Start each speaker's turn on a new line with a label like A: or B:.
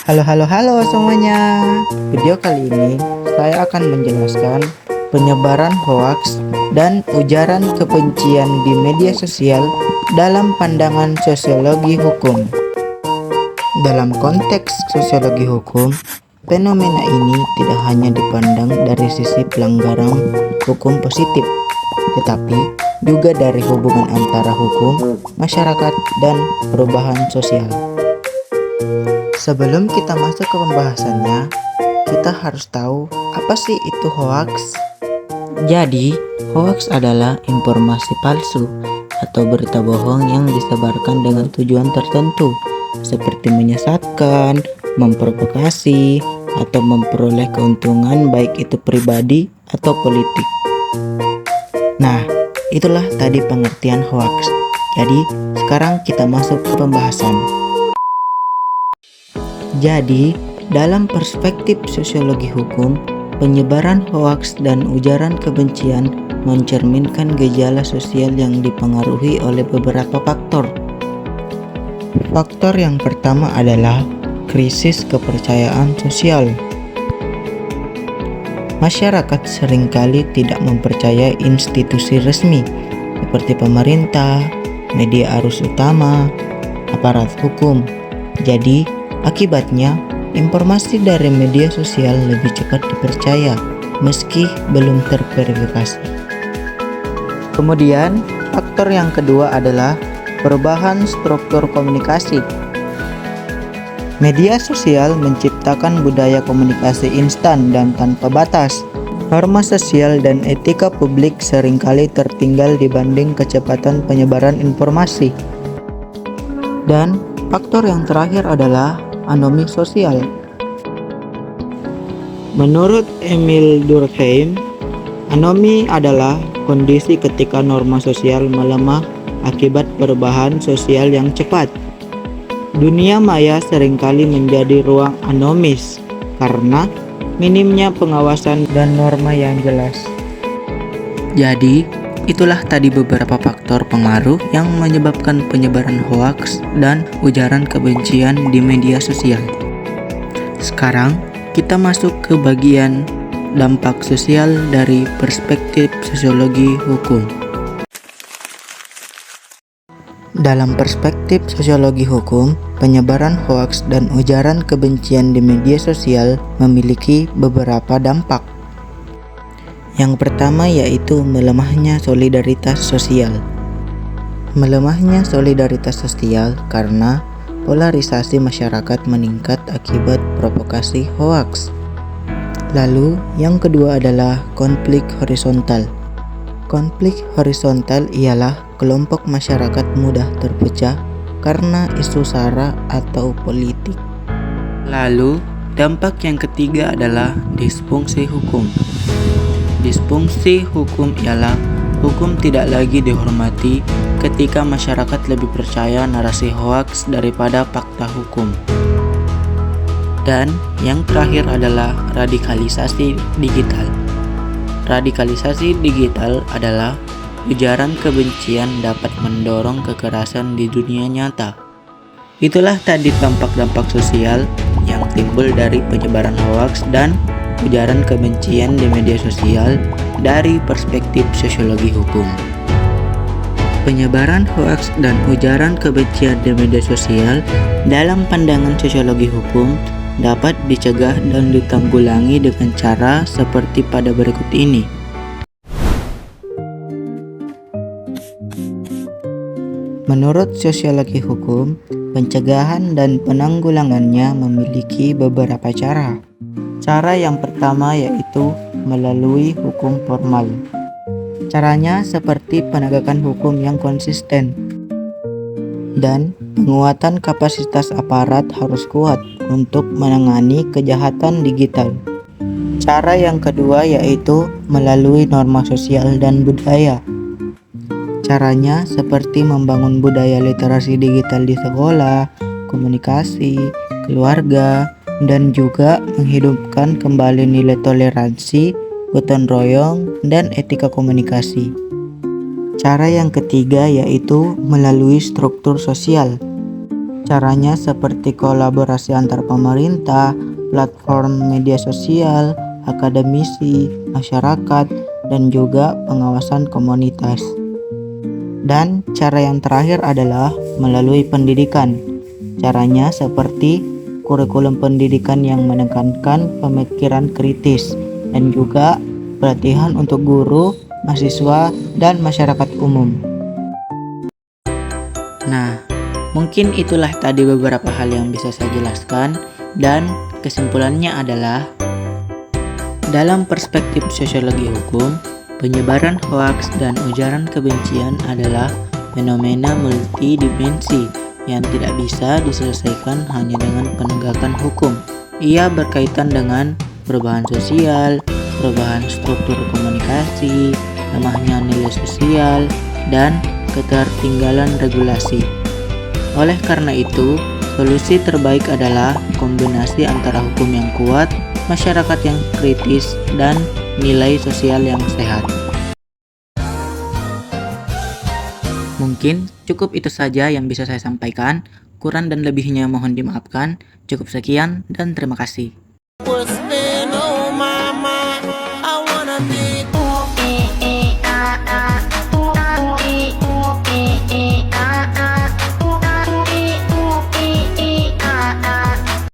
A: Halo semuanya. Video kali ini saya akan menjelaskan penyebaran hoaks dan ujaran kebencian di media sosial dalam pandangan sosiologi hukum. Dalam konteks sosiologi hukum, fenomena ini tidak hanya dipandang dari sisi pelanggaran hukum positif, tetapi juga dari hubungan antara hukum, masyarakat, dan perubahan sosial. Sebelum kita masuk ke pembahasannya, kita harus tahu apa sih itu hoaks. Jadi, hoaks adalah informasi palsu atau berita bohong yang disebarkan dengan tujuan tertentu, seperti menyesatkan, memprovokasi, atau memperoleh keuntungan baik itu pribadi atau politik. Nah, itulah tadi pengertian hoaks. Jadi, sekarang kita masuk ke pembahasan. Jadi, dalam perspektif sosiologi hukum, penyebaran hoaks dan ujaran kebencian mencerminkan gejala sosial yang dipengaruhi oleh beberapa faktor. Faktor yang pertama adalah krisis kepercayaan sosial. Masyarakat seringkali tidak mempercayai institusi resmi seperti pemerintah, media arus utama, aparat hukum. Jadi, akibatnya, informasi dari media sosial lebih cepat dipercaya meski belum terverifikasi. Kemudian, faktor yang kedua adalah perubahan struktur komunikasi. Media sosial menciptakan budaya komunikasi instan dan tanpa batas. Norma sosial dan etika publik seringkali tertinggal dibanding kecepatan penyebaran informasi. Dan faktor yang terakhir adalah anomi sosial. Menurut Emil Durkheim, anomi adalah kondisi ketika norma sosial melemah akibat perubahan sosial yang cepat. Dunia maya seringkali menjadi ruang anomis karena minimnya pengawasan dan norma yang jelas. Jadi, itulah tadi beberapa faktor pengaruh yang menyebabkan penyebaran hoaks dan ujaran kebencian di media sosial. Sekarang kita masuk ke bagian dampak sosial dari perspektif sosiologi hukum. Dalam perspektif sosiologi hukum, penyebaran hoaks dan ujaran kebencian di media sosial memiliki beberapa dampak. Yang pertama yaitu melemahnya solidaritas sosial. Melemahnya solidaritas sosial karena polarisasi masyarakat meningkat akibat provokasi hoaks. Lalu, yang kedua adalah konflik horizontal. Konflik horizontal ialah kelompok masyarakat mudah terpecah karena isu sara atau politik. Lalu, dampak yang ketiga adalah disfungsi hukum. Disfungsi hukum ialah hukum tidak lagi dihormati ketika masyarakat lebih percaya narasi hoaks daripada fakta hukum. Dan yang terakhir adalah radikalisasi digital. Radikalisasi digital adalah ujaran kebencian dapat mendorong kekerasan di dunia nyata. Itulah tadi dampak-dampak sosial yang timbul dari penyebaran hoaks dan ujaran kebencian di media sosial dari perspektif sosiologi hukum. Penyebaran hoaks dan ujaran kebencian di media sosial dalam pandangan sosiologi hukum dapat dicegah dan ditanggulangi dengan cara seperti pada berikut ini. Menurut sosiologi hukum, pencegahan dan penanggulangannya memiliki beberapa cara. Cara yang pertama yaitu melalui hukum formal. Caranya seperti penegakan hukum yang konsisten dan penguatan kapasitas aparat harus kuat untuk menangani kejahatan digital. Cara yang kedua yaitu melalui norma sosial dan budaya. Caranya seperti membangun budaya literasi digital di sekolah, komunikasi, keluarga, dan juga menghidupkan kembali nilai toleransi, gotong royong, dan etika komunikasi. Cara yang ketiga yaitu melalui struktur sosial. Caranya seperti kolaborasi antar pemerintah, platform media sosial, akademisi, masyarakat, dan juga pengawasan komunitas. Dan cara yang terakhir adalah melalui pendidikan. Caranya seperti kurikulum pendidikan yang menekankan pemikiran kritis dan juga pelatihan untuk guru, mahasiswa, dan masyarakat umum. Nah, mungkin itulah tadi beberapa hal yang bisa saya jelaskan, dan kesimpulannya adalah dalam perspektif sosiologi hukum, penyebaran hoaks dan ujaran kebencian adalah fenomena multidimensi yang tidak bisa diselesaikan hanya dengan penegakan hukum. Ia berkaitan dengan perubahan sosial, perubahan struktur komunikasi, lemahnya nilai sosial, dan ketertinggalan regulasi. Oleh karena itu, solusi terbaik adalah kombinasi antara hukum yang kuat, masyarakat yang kritis, dan nilai sosial yang sehat. Mungkin cukup itu saja yang bisa saya sampaikan. Kurang dan lebihnya mohon dimaafkan. Cukup sekian dan terima kasih.